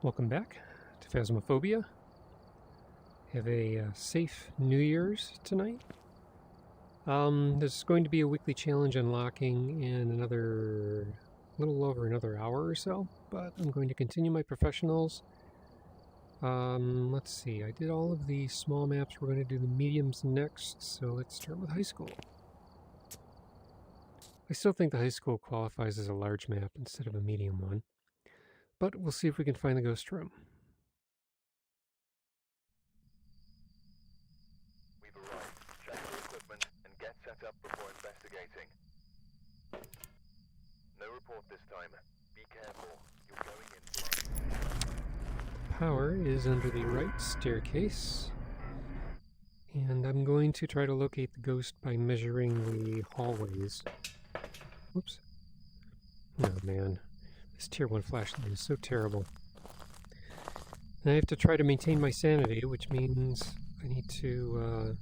Welcome back to Phasmophobia. Have a safe New Year's tonight. There's going to be a weekly challenge unlocking in little over another hour or so, but I'm going to continue my professionals. Let's see, I did all of the small maps. We're going to do the mediums next, so let's start with high school. I still think the high school qualifies as a large map instead of a medium one, but we'll see if we can find the ghost room. We've arrived. Check the equipment and get set up before investigating. No report this time. Be careful. You're going in blind. Power is under the right staircase. And I'm going to try to locate the ghost by measuring the hallways. Whoops. Oh man, this tier 1 flashlight is so terrible. And I have to try to maintain my sanity, which means I need to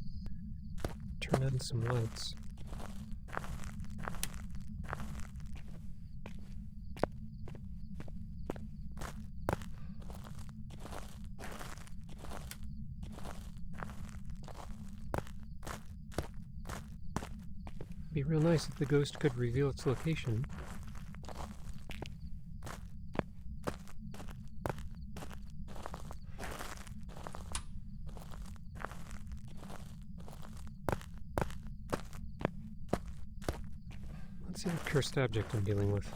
turn on some lights. It'd be real nice if the ghost could reveal its location. Let's see what cursed object I'm dealing with.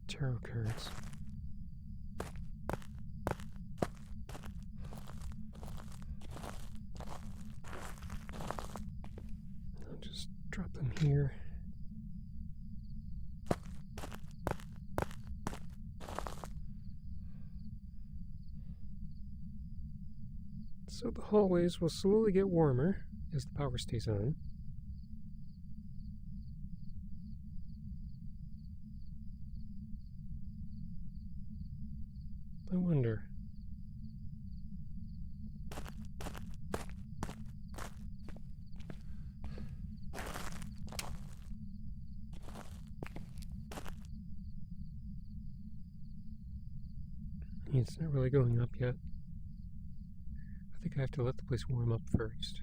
Tarot cards. I'll just drop them here. So the hallways will slowly get warmer as the power stays on. I wonder. It's not really going up yet. I think I have to let the place warm up first.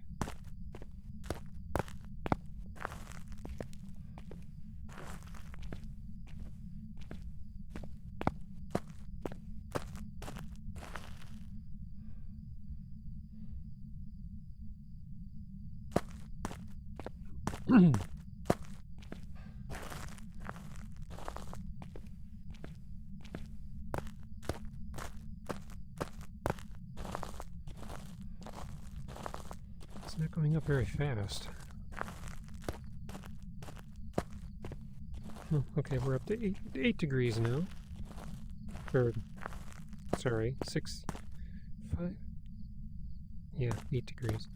It's not going up very fast. Oh, okay, we're up to 8 degrees now. Or, sorry, 6, 5? Yeah, 8 degrees.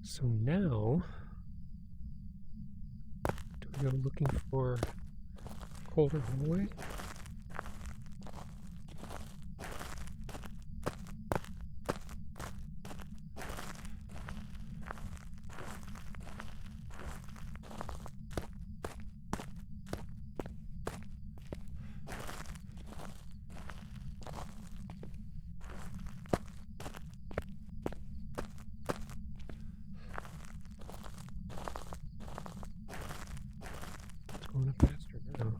So now, do we go looking for a colder hallway? Going up faster now.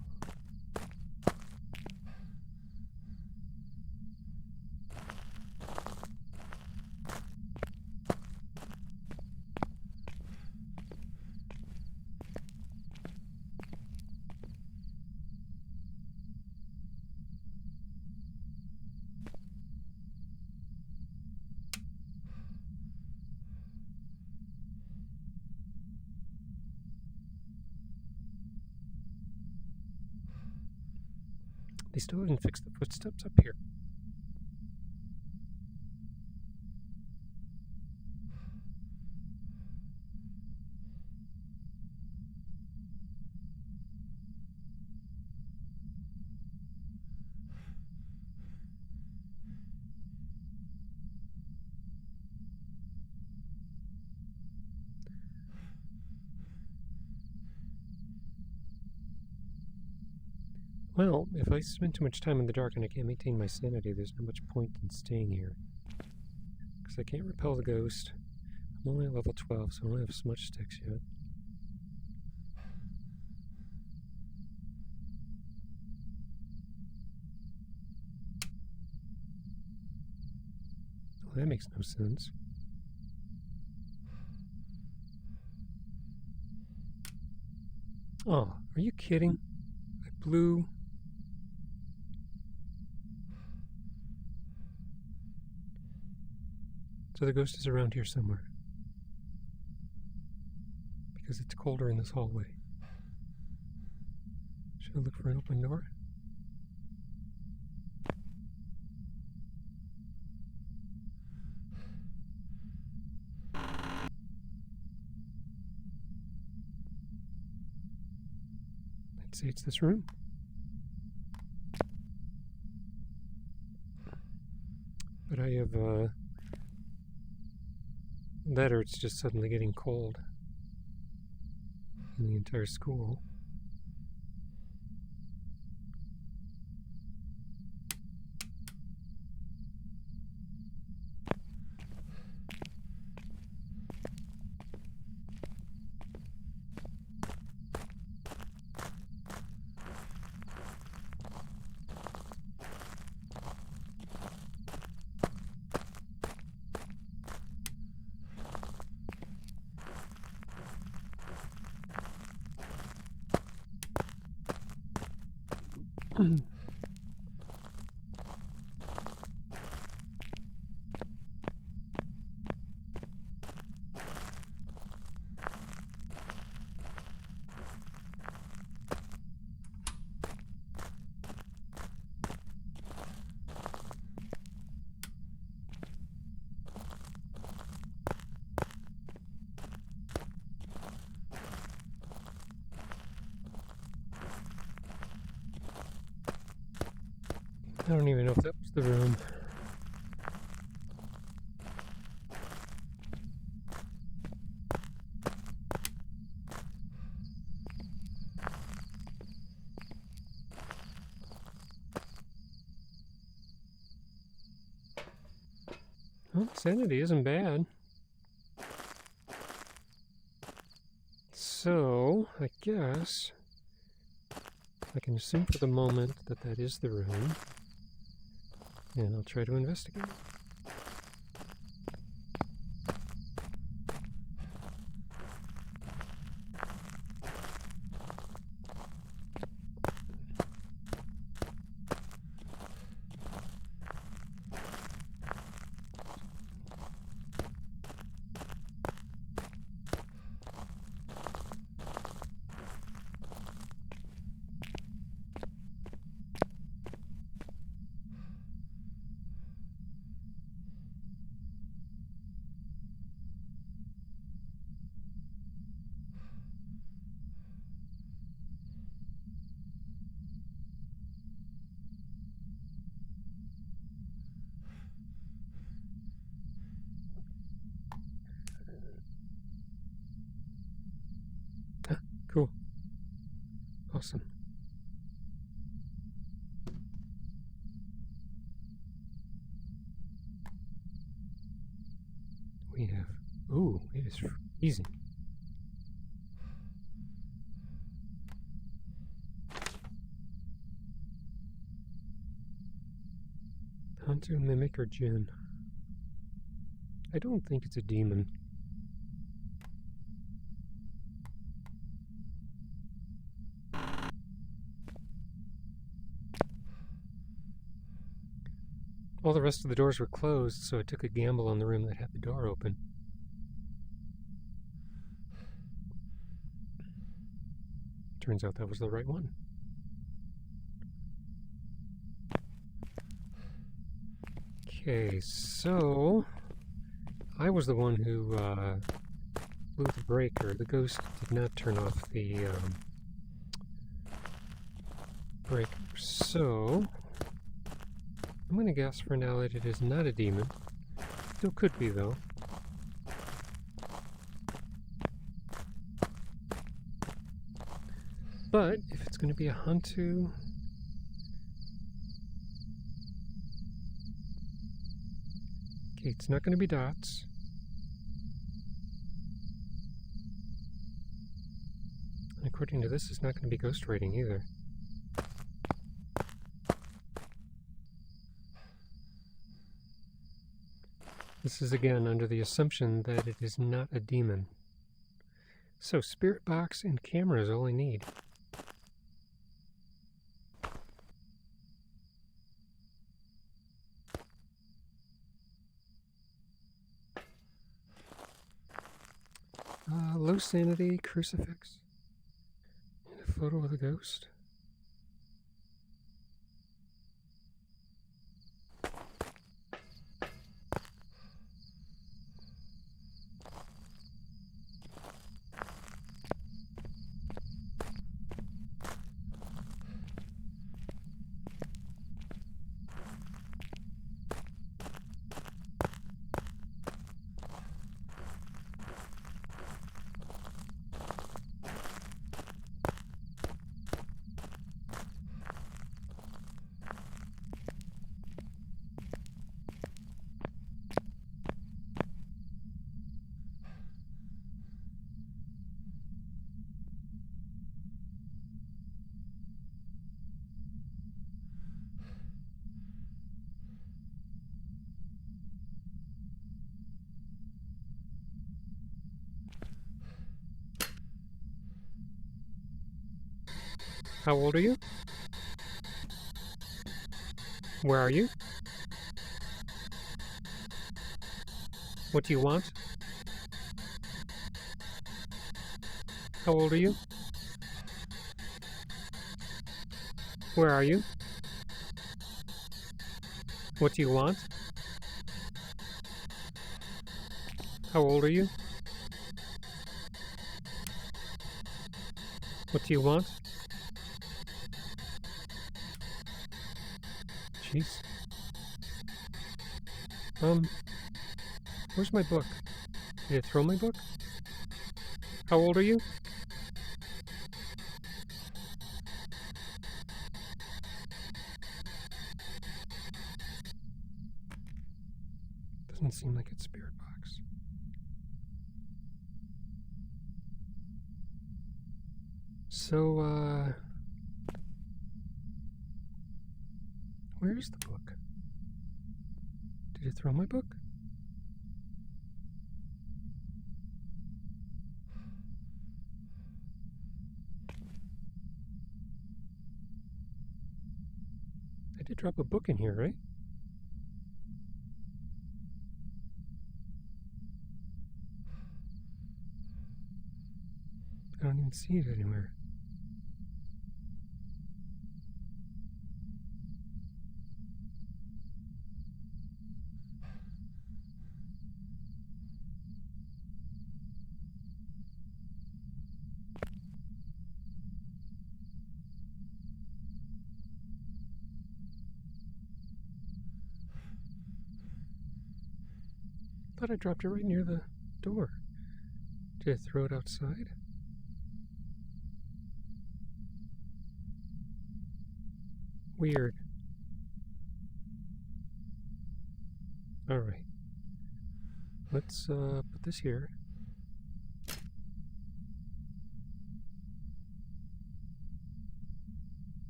They still haven't fixed the footsteps up here. Well, if I spend too much time in the dark and I can't maintain my sanity, there's not much point in staying here. Because I can't repel the ghost. I'm only at level 12, so I don't have smudge sticks yet. Well, that makes no sense. Oh, are you kidding? I blew... So the ghost is around here somewhere. Because it's colder in this hallway. Should I look for an open door? I'd say it's this room. But I have that or it's just suddenly getting cold in the entire school. I don't even know if that was the room. Well, sanity isn't bad. So, I guess I can assume for the moment that that is the room. And I'll try to investigate. Cool. Awesome. We have... Ooh, it is freezing. Hantu, Mimic, or Djinn? I don't think it's a demon. All the rest of the doors were closed, so I took a gamble on the room that had the door open. Turns out that was the right one. Okay, so I was the one who blew the breaker. The ghost did not turn off the breaker. So I'm going to guess for now that it is not a demon. Still could be, though. But if it's going to be a Hantu... Okay, it's not going to be dots. And according to this, it's not going to be ghost writing either. This is again under the assumption that it is not a demon. So, spirit box and camera is all I need. Low sanity, crucifix, and a photo of the ghost. How old are you? Where are you? What do you want? How old are you? Where are you? What do you want? How old are you? What do you want? Jeez. Where's my book? Did I throw my book? How old are you? Doesn't seem like it's spirit box. So, where's the book? Did it throw my book? I did drop a book in here, right? I don't even see it anywhere. Thought I dropped it right near the door. Did I throw it outside? Weird. Alright. Let's put this here.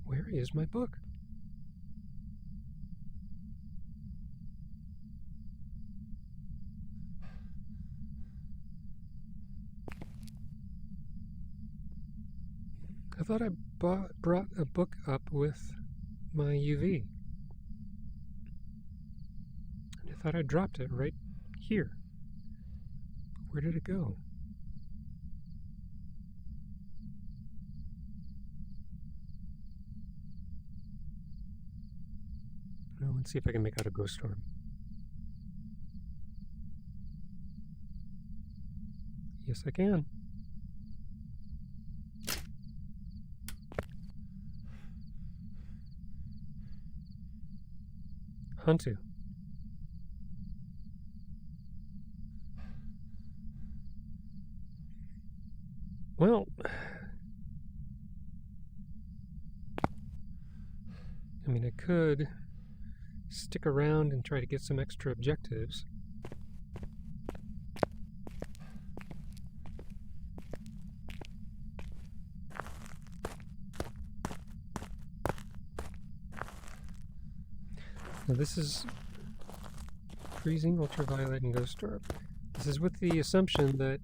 Where is my book? I thought I brought a book up with my UV. And I thought I dropped it right here. Where did it go? Well, let's see if I can make out a ghost storm. Yes, I can. Hantu. Well, I mean, I could stick around and try to get some extra objectives. Now this is freezing, ultraviolet, and ghost orb. This is with the assumption that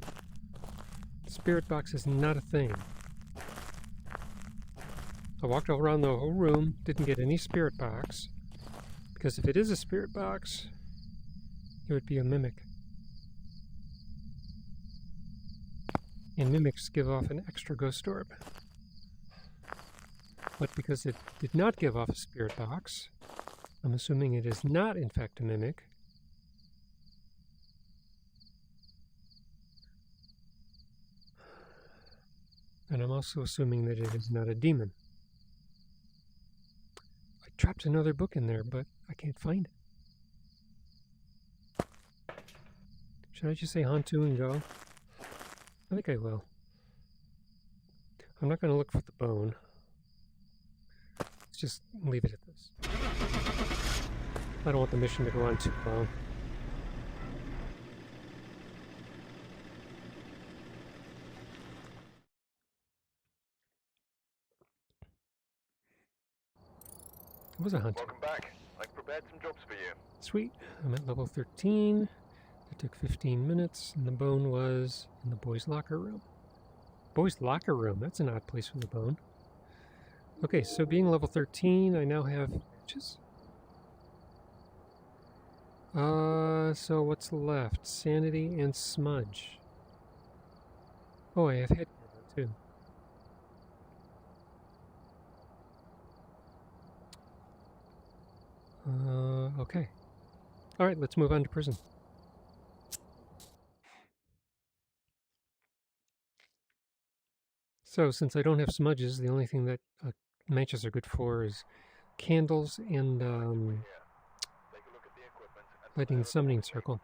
spirit box is not a thing. I walked all around the whole room, didn't get any spirit box, because if it is a spirit box, it would be a mimic. And mimics give off an extra ghost orb. But because it did not give off a spirit box, I'm assuming it is not in fact a mimic. And I'm also assuming that it is not a demon. I dropped another book in there, but I can't find it. Should I just say Hantu and go? I think I will. I'm not going to look for the bone. Let's just leave it at this. I don't want the mission to go on too long. It was a Hantu. Welcome back. I've prepared some jobs for you. Sweet. I'm at level 13. It took 15 minutes, and the bone was in the boys' locker room. Boys' locker room? That's an odd place for the bone. Okay, so being level 13, I now have matches. So what's left? Sanity and smudge. Oh, I have head too. Okay. Alright, let's move on to prison. So, since I don't have smudges, the only thing that matches are good for is candles and lighting the summoning circle.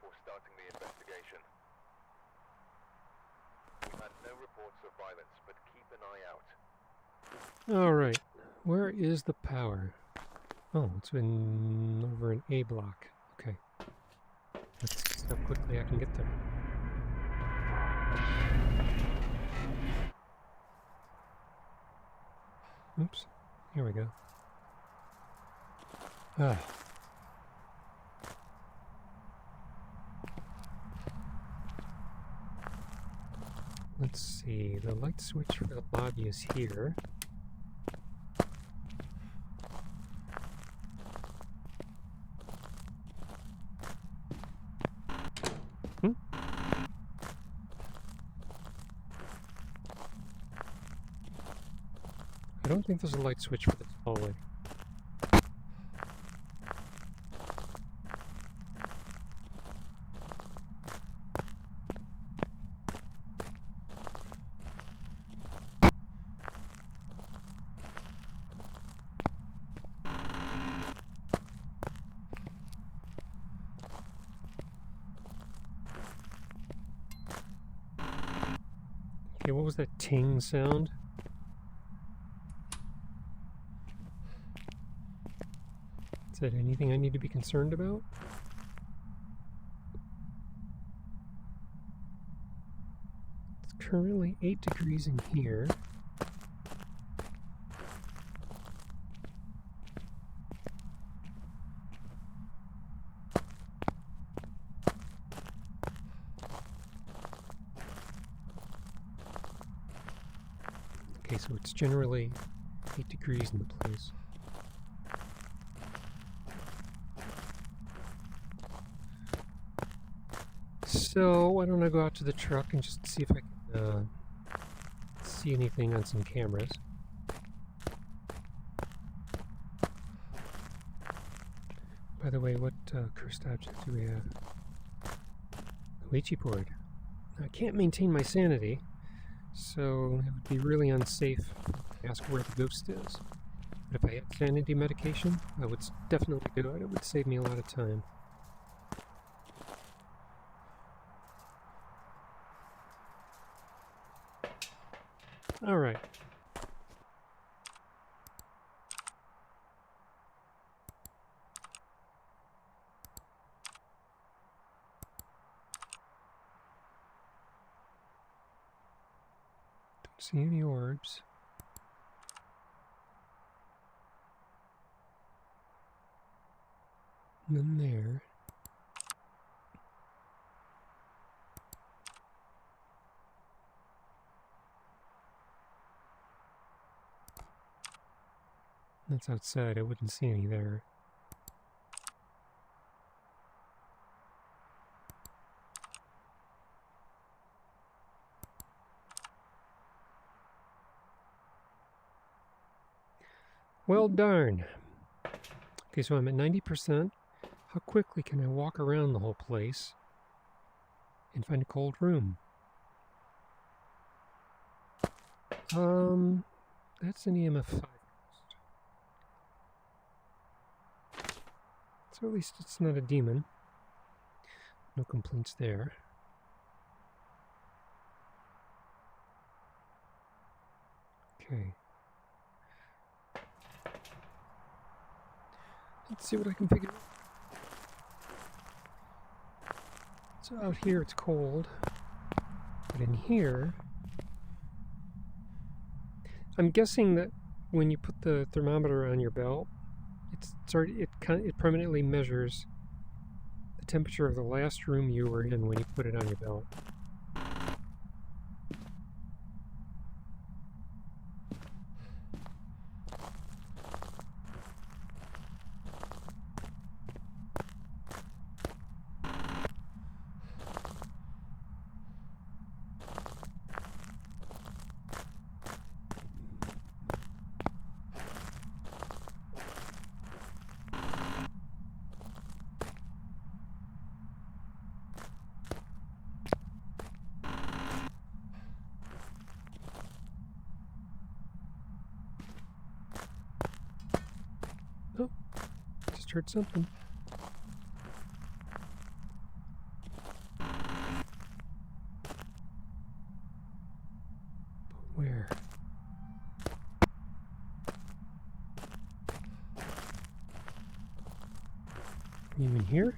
Alright, where is the power? Oh, it's been over an A block. Okay. Let's see how quickly I can get there. Oops. Here we go. Ah. Let's see. The light switch for the lobby is here. I don't think there's a light switch for this hallway. Okay, what was that ting sound? Is that anything I need to be concerned about? It's currently 8 degrees in here. Okay, so it's generally 8 degrees in the place. So why don't I go out to the truck and just see if I can see anything on some cameras. By the way, what cursed object do we have? The Ouija board. I can't maintain my sanity, so it would be really unsafe to ask where the ghost is. But if I had sanity medication, I would definitely do it. It would save me a lot of time. Alright. Don't see any orbs. None there. That's outside. I wouldn't see any there. Well, darn. Okay, so I'm at 90%. How quickly can I walk around the whole place and find a cold room? That's an EMF 5 ghost. So at least it's not a demon. No complaints there. Okay. Let's see what I can figure out. So out here it's cold, but in here, I'm guessing that when you put the thermometer on your belt, it permanently measures the temperature of the last room you were in when you put it on your belt. Oh, just heard something. But where? Are you in here?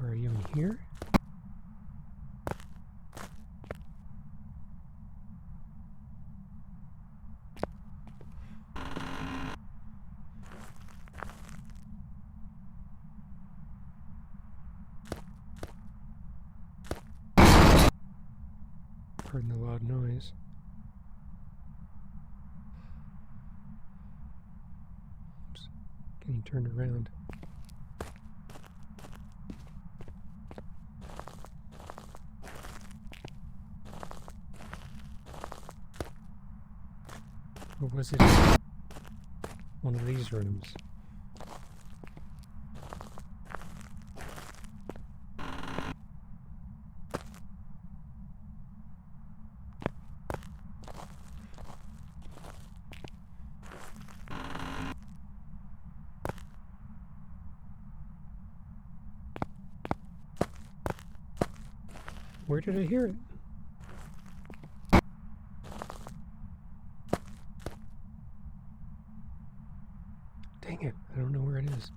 Or are you in here? Pardon the loud noise. Oops, getting turned around. Or was it one of these rooms? Where did I hear it? Dang it, I don't know where it is.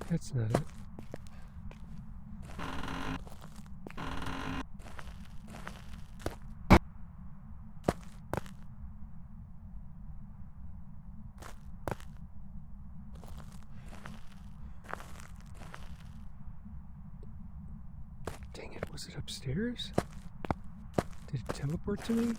That's not it. Dang it. Was it upstairs? Did it teleport to me?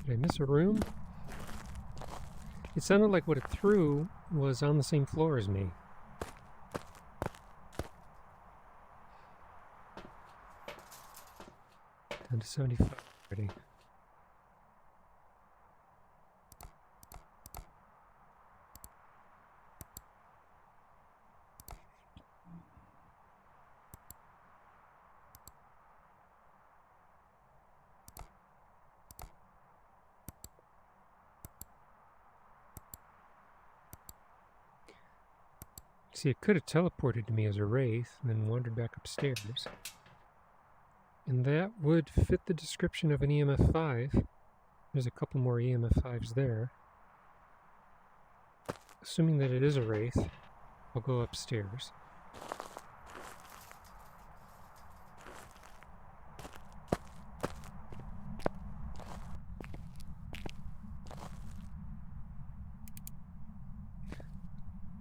Did I miss a room? It sounded like what it threw was on the same floor as me. Down to 75 already. See, it could have teleported to me as a wraith and then wandered back upstairs. And that would fit the description of an EMF 5. There's a couple more EMF 5s there. Assuming that it is a wraith, I'll go upstairs.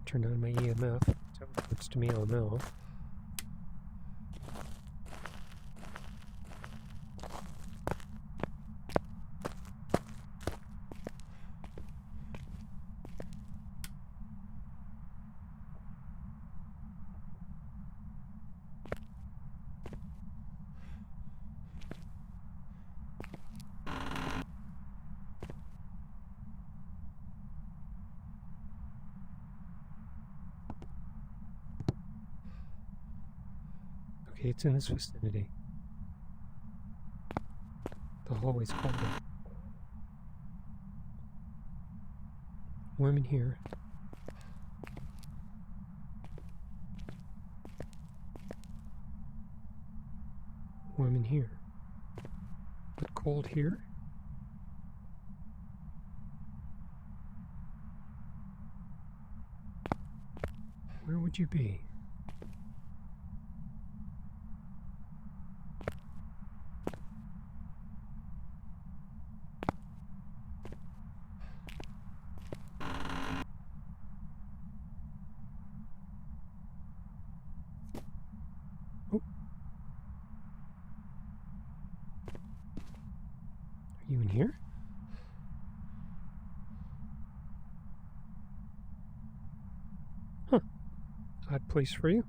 Turned on my EMF. Teleports to me, I'll know. Okay, it's in this vicinity. The hallway's colder. Warm in here. Warm in here. But cold here? Where would you be? You in here? Huh. Odd place for you.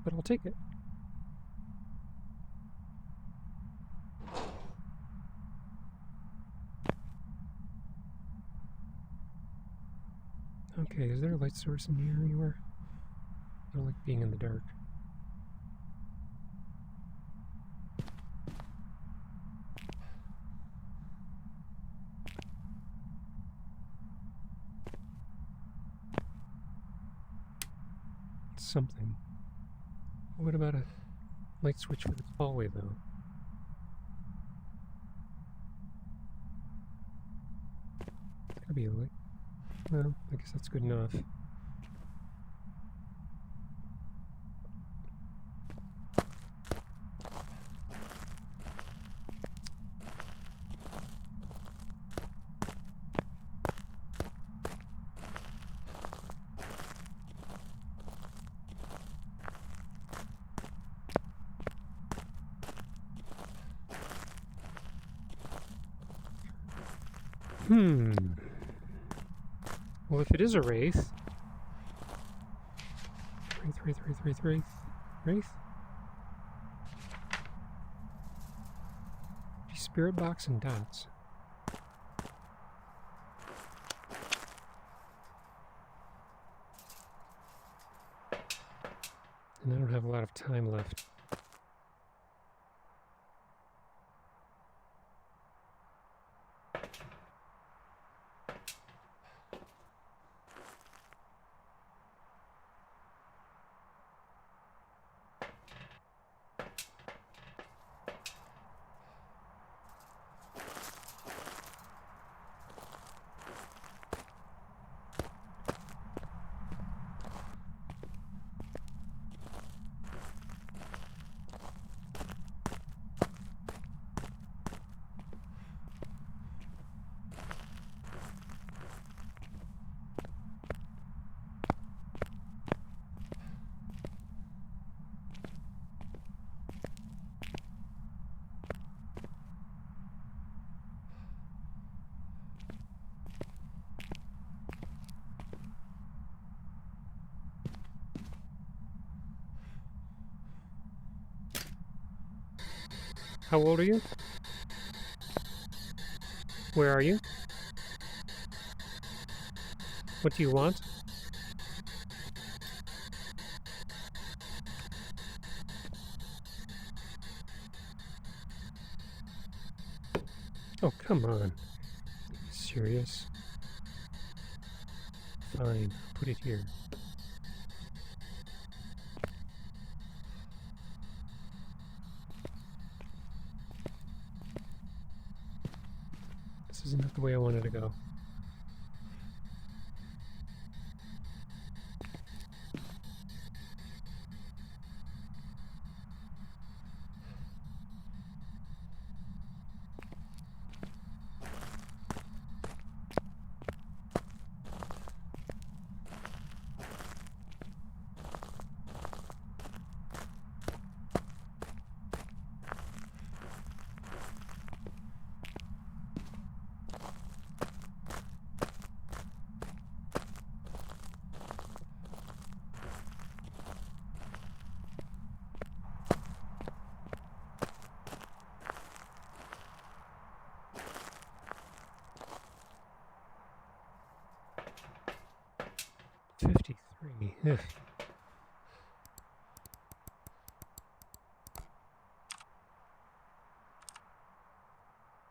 But I'll take it. Okay, is there a light source in here anywhere? I don't like being in the dark. Something. What about a light switch for this hallway, though? It's gotta be a light. Well, I guess that's good enough. Well, if it is a wraith... Wraith? Spirit box and dots. And I don't have a lot of time left. How old are you? Where are you? What do you want? Oh, come on. Are you serious? Fine, put it here. This isn't the way I wanted to go. Ugh. Did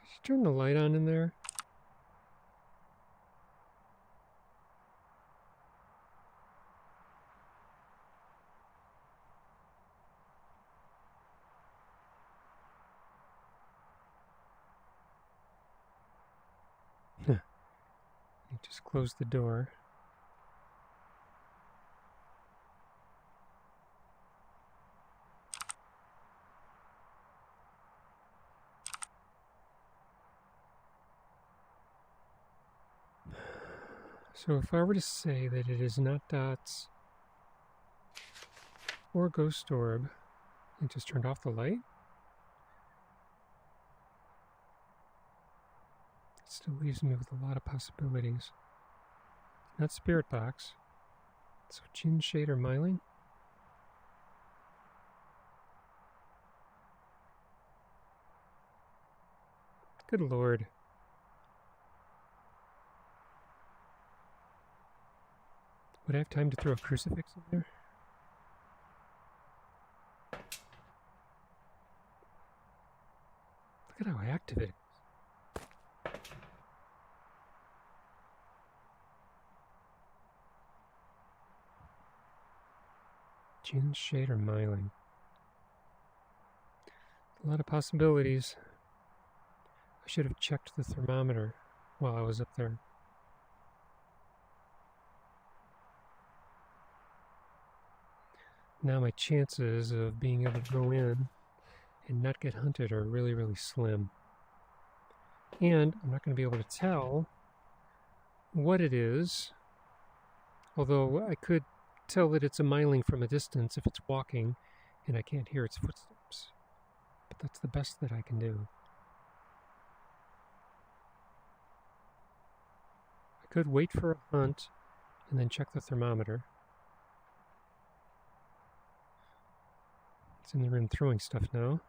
you turn the light on in there? You just closed the door. So if I were to say that it is not dots or ghost orb, and just turned off the light, it still leaves me with a lot of possibilities. Not spirit box. So Jinn, Shade, or Myling? Good lord. Would I have time to throw a crucifix in there? Look at how active it is. Jinn, Shade, or Myling? A lot of possibilities. I should have checked the thermometer while I was up there. Now my chances of being able to go in and not get hunted are really, really slim. And I'm not going to be able to tell what it is, although I could tell that it's a Myling from a distance if it's walking and I can't hear its footsteps. But that's the best that I can do. I could wait for a hunt and then check the thermometer. It's in the room throwing stuff now.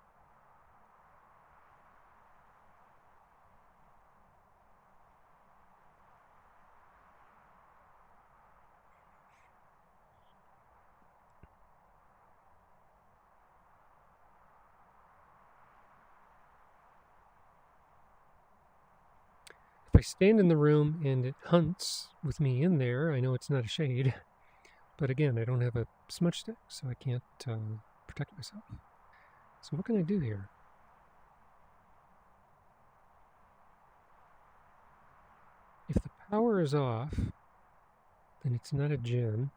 If I stand in the room and it hunts with me in there, I know it's not a shade. But again, I don't have a smudge stick, so I can't protect myself. So what can I do here? If the power is off, then it's not a Jinn.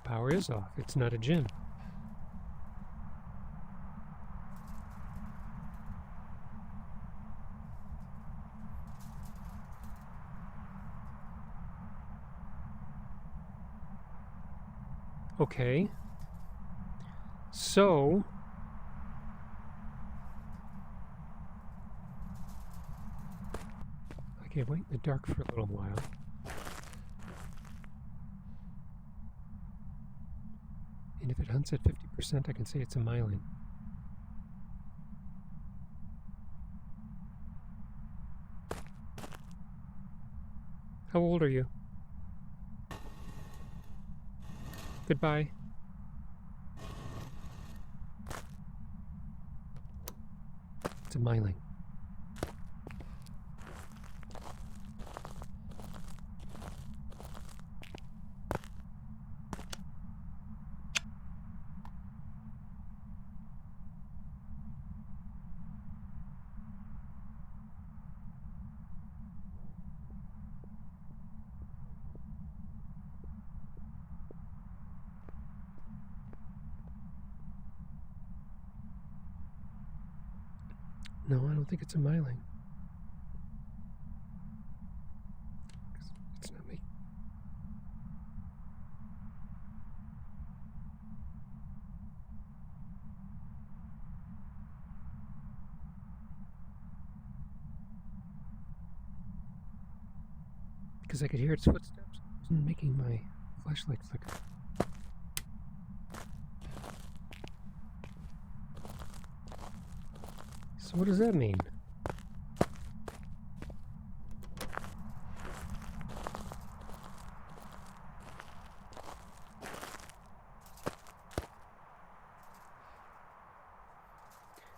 Power is off. It's not a Jinn. Okay. So Okay, wait in the dark for a little while. And if it hunts at 50%, I can say it's a Myling. How old are you? Goodbye. It's a Myling. No, I don't think it's a Myling. It's not me. Because I could hear its footsteps. It wasn't making my flashlight flicker. So what does that mean?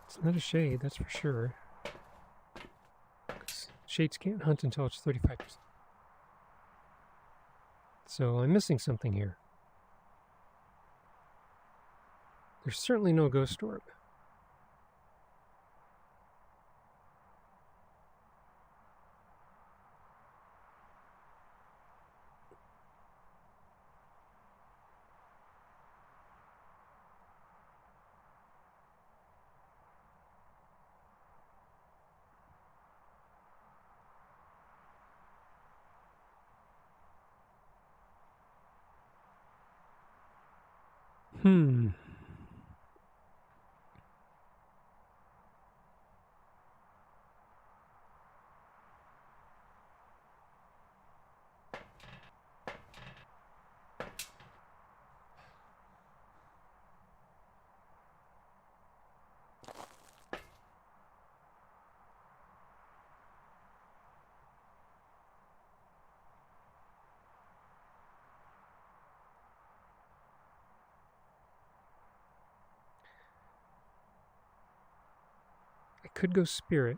It's not a shade, that's for sure. Shades can't hunt until it's 35%. So I'm missing something here. There's certainly no ghost orb. I could go spirit,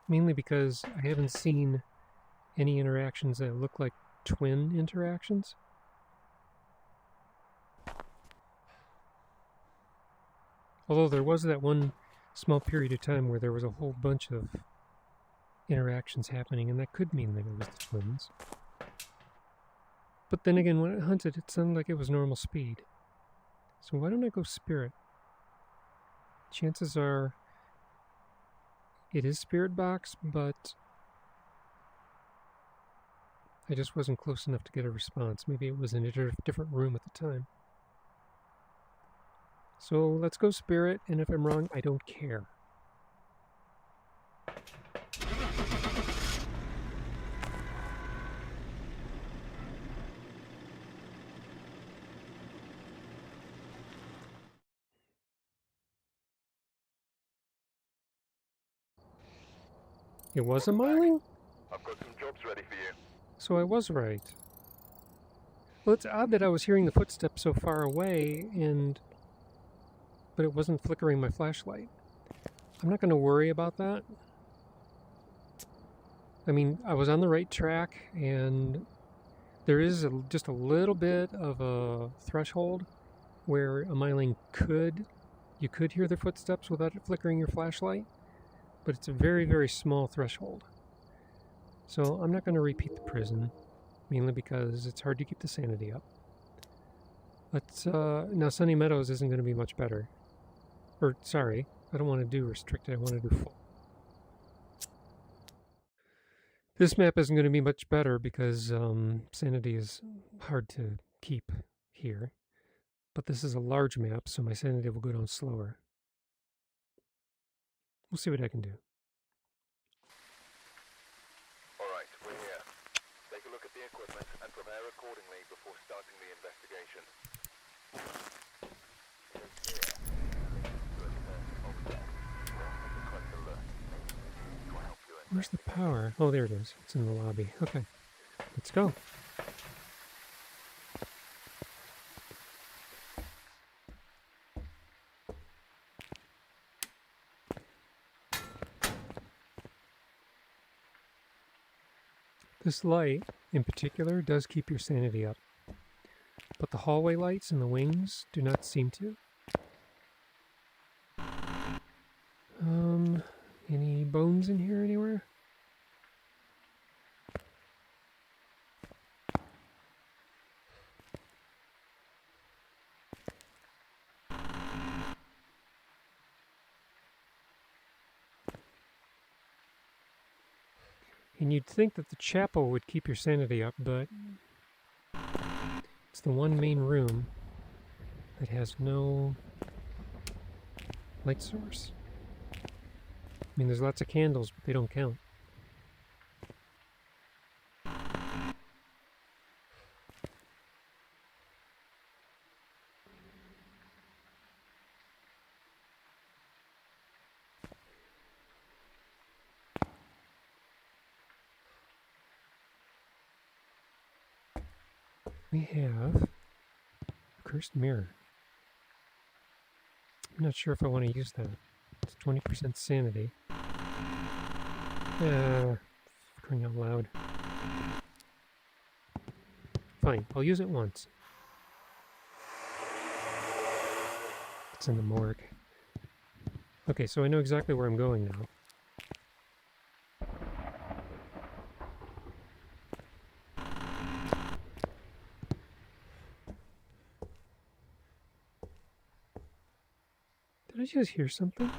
mainly because I haven't seen any interactions that look like twin interactions. Although there was that one small period of time where there was a whole bunch of interactions happening, and that could mean that it was the twins. But then again, when it hunted, it sounded like it was normal speed. So why don't I go spirit? Chances are it is spirit box, but I just wasn't close enough to get a response. Maybe it was in a different room at the time. So let's go spirit, and if I'm wrong, I don't care. It was a Myling? I've got some jobs ready for you. So I was right. Well, it's odd that I was hearing the footsteps so far away, but it wasn't flickering my flashlight. I'm not going to worry about that. I mean, I was on the right track, and there is just a little bit of a threshold where a Myling you could hear their footsteps without it flickering your flashlight, but it's a very, very small threshold. So I'm not going to repeat the prison, mainly because it's hard to keep the sanity up. Now Sunny Meadows isn't going to be much better. Or, sorry, I don't want to do restricted, I want to do full. This map isn't going to be much better because sanity is hard to keep here. But this is a large map, so my sanity will go down slower. We'll see what I can do. at the equipment and prepare accordingly before starting the investigation. It is here. Let's take a closer look. It will help you Where's the investigate. power? Oh, there it is. It's in the lobby. Okay, let's go. This light, in particular, does keep your sanity up. But the hallway lights and the wings do not seem to. Any bones in here anywhere? And you'd think that the chapel would keep your sanity up, but it's the one main room that has no light source. I mean, there's lots of candles, but they don't count. We have a cursed mirror. I'm not sure if I want to use that. It's 20% sanity. Crying out loud. Fine, I'll use it once. It's in the morgue. Okay, so I know exactly where I'm going now. Did I just hear something?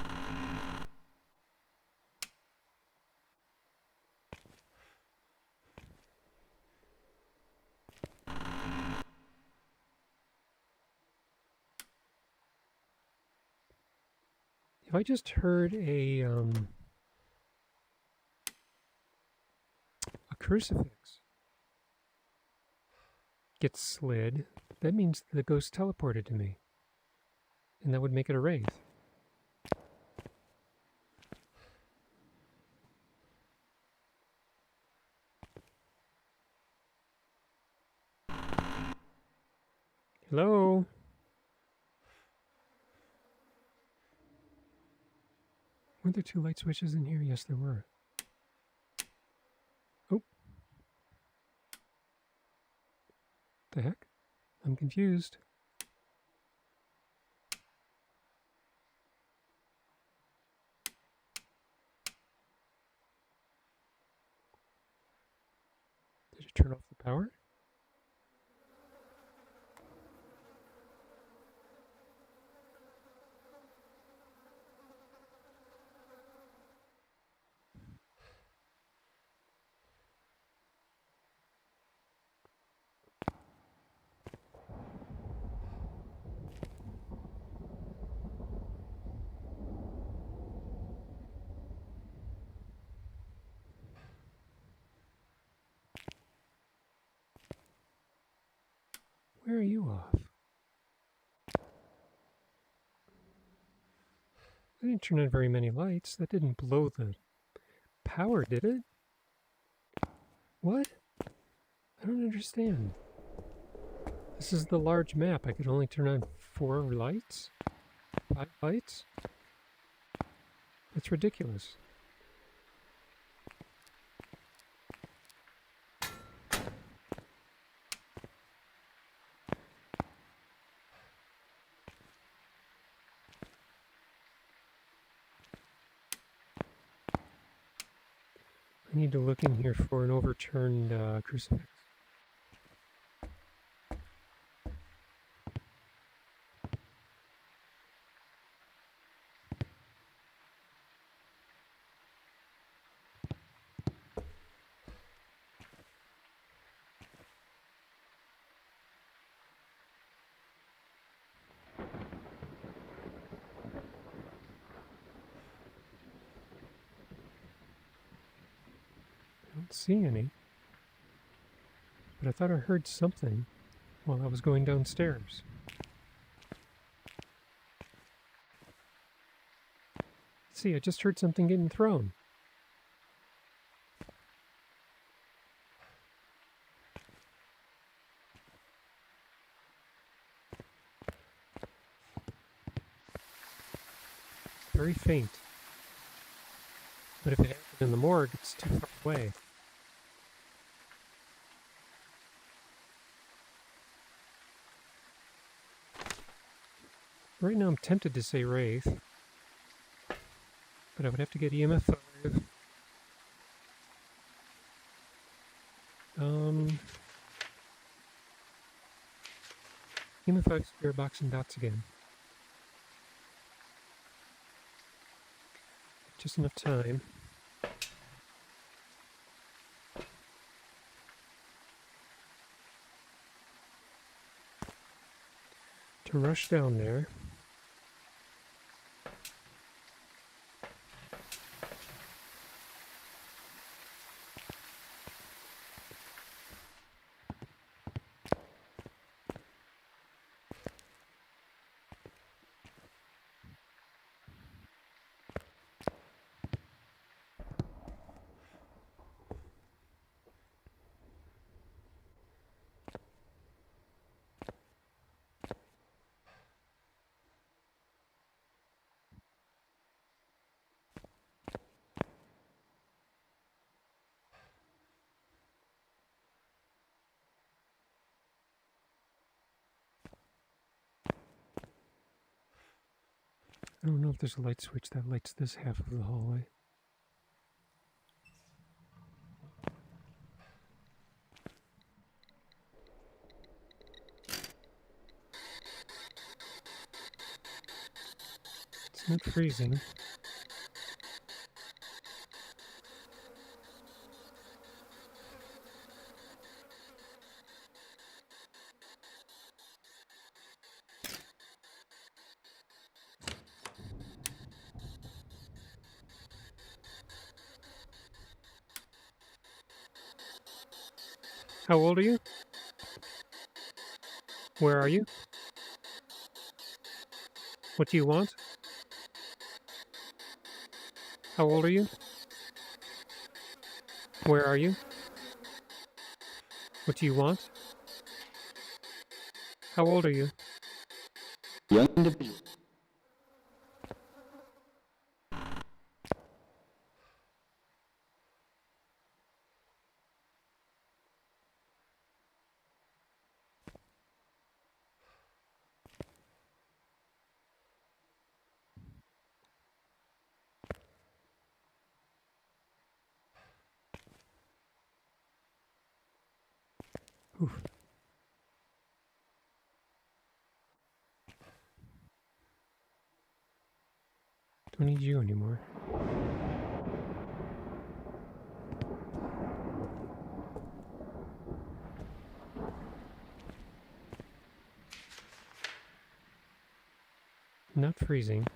If I just heard a crucifix get slid, that means the ghost teleported to me. And that would make it a wraith. Hello? Were there two light switches in here? Yes, there were. Oh. The heck? I'm confused. Did it turn off the power? Where are you off? I didn't turn on very many lights. That didn't blow the power, did it? What? I don't understand. This is the large map. I could only turn on 4 lights? 5 lights? It's ridiculous. I need to look in here for an overturned crucifix. I don't see any. But I thought I heard something while I was going downstairs. See, I just heard something getting thrown. Very faint. But if it happened in the morgue, it's too far away. Right now I'm tempted to say Wraith. But I would have to get EMF 5. EMF 5 spirit box and dots again. Just enough time. To rush down there. I don't know if there's a light switch that lights this half of the hallway. It's not freezing. How old are you? Where are you? What do you want? How old are you? Where are you? What do you want? How old are you? Young individual. Oof. Don't need you anymore. Not freezing.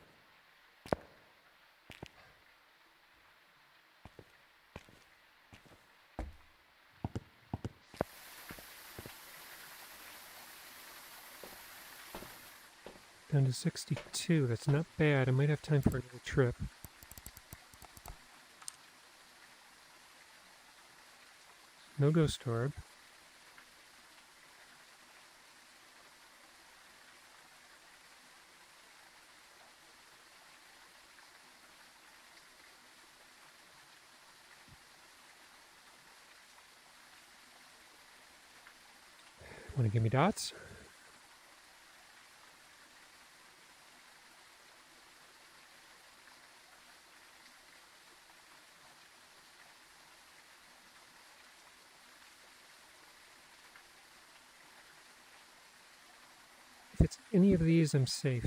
Down to 62. That's not bad. I might have time for another trip. No ghost orb. Want to give me dots? If it's any of these, I'm safe.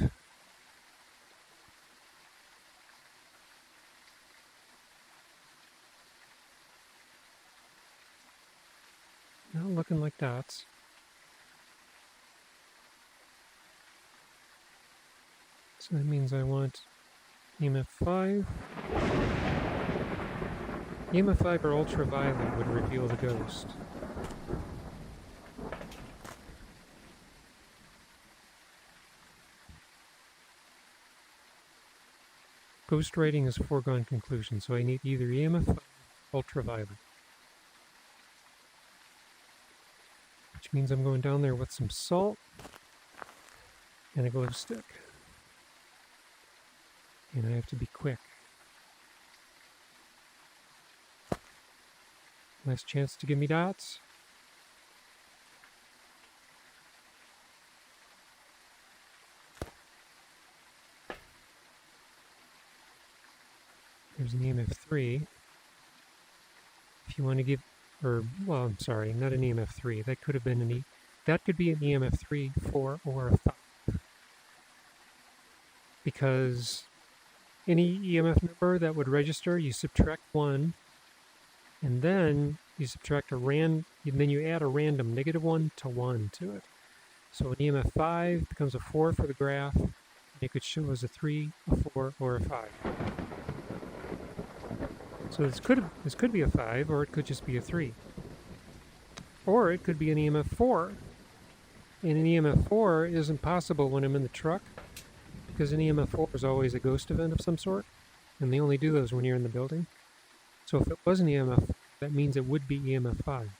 Not looking like dots. So that means I want EMF 5. EMF 5 or ultraviolet would reveal the ghost. ghost writing is a foregone conclusion, so I need either EMF or ultraviolet. Which means I'm going down there with some salt and a glow stick. And I have to be quick. Last chance to give me dots. There's an EMF 3. If you want to give, or, well, I'm sorry, not an EMF 3. That could have been an that could be an EMF 3, 4, or a 5. Because any EMF number that would register, you subtract 1, and then you subtract and then you add a random -1 to 1 to it. So an EMF 5 becomes a 4 for the graph, and it could show as a 3, a 4, or a 5. So this could be a 5, or it could just be a 3. Or it could be an EMF 4. And an EMF 4 isn't possible when I'm in the truck, because an EMF 4 is always a ghost event of some sort, and they only do those when you're in the building. So if it was an EMF 4, that means it would be EMF 5,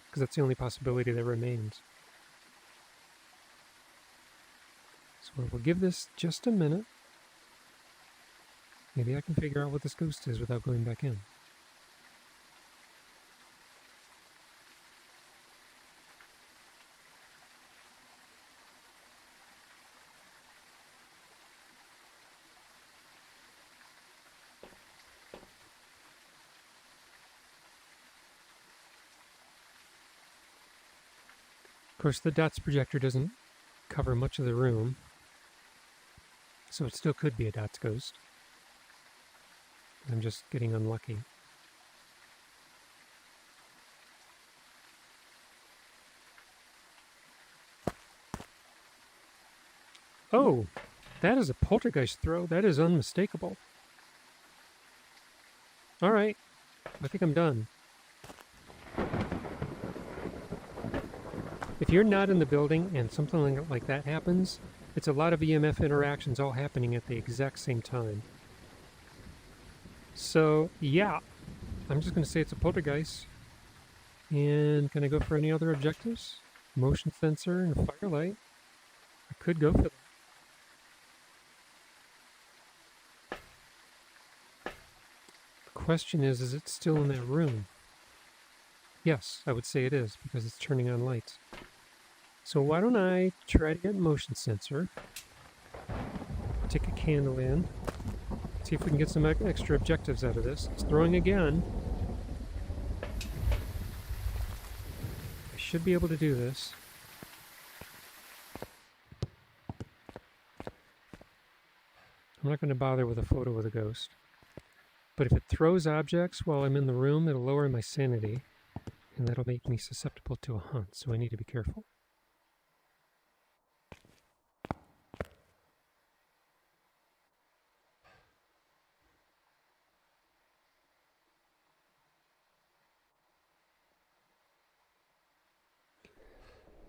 because that's the only possibility that remains. So we'll give this just a minute. Maybe I can figure out what this ghost is without going back in. Of course, the dots projector doesn't cover much of the room, so it still could be a dots ghost. I'm just getting unlucky. Oh, that is a poltergeist throw. That is unmistakable. All right, I think I'm done. If you're not in the building and something like that happens, it's a lot of EMF interactions all happening at the exact same time. So, yeah, I'm just going to say it's a poltergeist. And can I go for any other objectives? Motion sensor and a firelight. I could go for that. The question is it still in that room? Yes, I would say it is, because it's turning on lights. So why don't I try to get motion sensor, take a candle in, see if we can get some extra objectives out of this. It's throwing again. I should be able to do this. I'm not going to bother with a photo of the ghost. But if it throws objects while I'm in the room, it'll lower my sanity, and that'll make me susceptible to a hunt, so I need to be careful.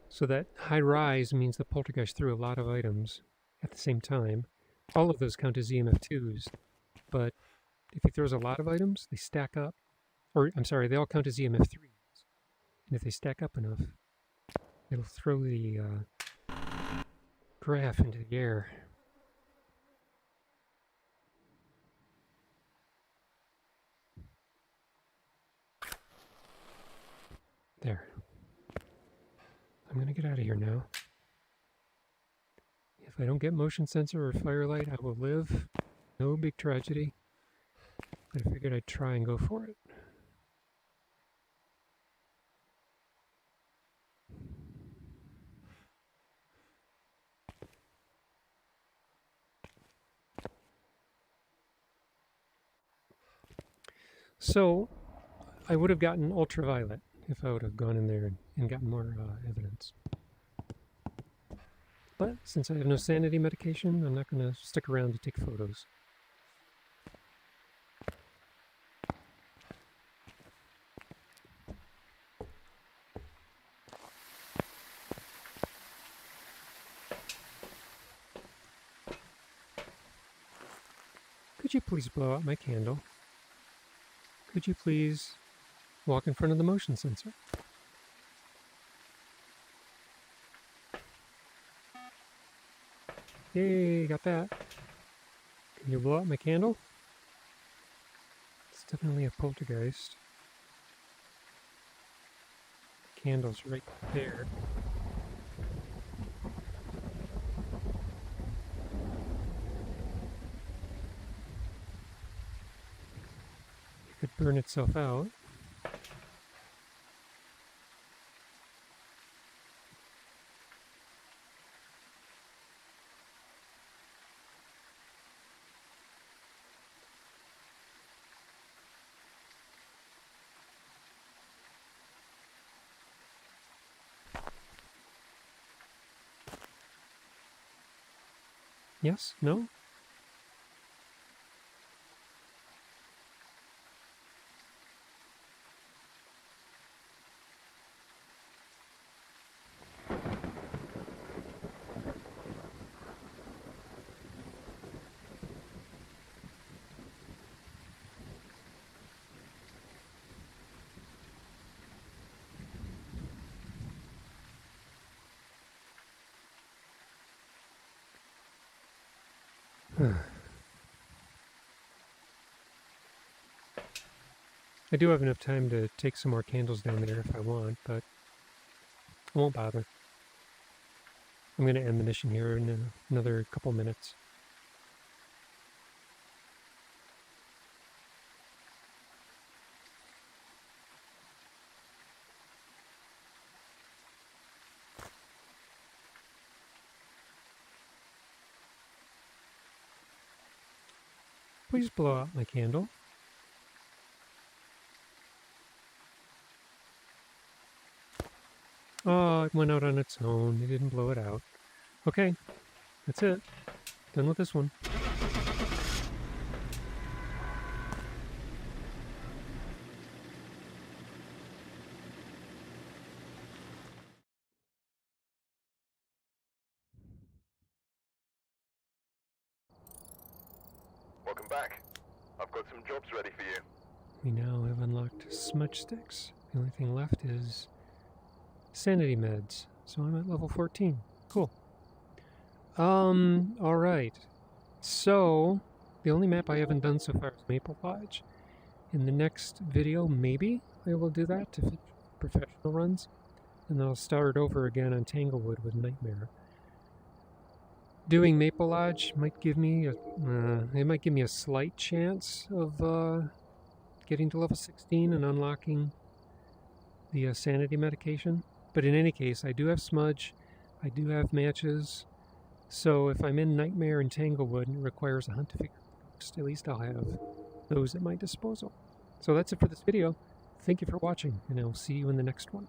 So that high rise means the poltergeist threw a lot of items at the same time. All of those count as EMF2s, but if he throws a lot of items, they stack up. Or, I'm sorry, they all count as EMF3s. And if they stack up enough, it'll throw the graph into the air. There. I'm going to get out of here now. If I don't get motion sensor or firelight, I will live. No big tragedy. But I figured I'd try and go for it. So, I would have gotten ultraviolet if I would have gone in there and gotten more evidence. But since I have no sanity medication, I'm not going to stick around to take photos. Could you please blow out my candle? Could you please walk in front of the motion sensor? Yay, got that. Can you blow out my candle? It's definitely a poltergeist. The candle's right there. It could burn itself out. Yes? No? I do have enough time to take some more candles down there if I want, but I won't bother. I'm going to end the mission here in another couple minutes. Please blow out my candle. Oh, it went out on its own. It didn't blow it out. Okay, that's it. Done with this one. Welcome back. I've got some jobs ready for you. We now have unlocked smudge sticks. The only thing left is sanity meds. So I'm at level 14. Cool. Alright. So, the only map I haven't done so far is Maple Lodge. In the next video, maybe I will do that to fit professional runs. And then I'll start over again on Tanglewood with Nightmare. Doing Maple Lodge might give me a slight chance of getting to level 16 and unlocking the sanity medication. But in any case, I do have smudge, I do have matches, so if I'm in Nightmare and Tanglewood and it requires a hunt to figure out, at least I'll have those at my disposal. So that's it for this video. Thank you for watching, and I'll see you in the next one.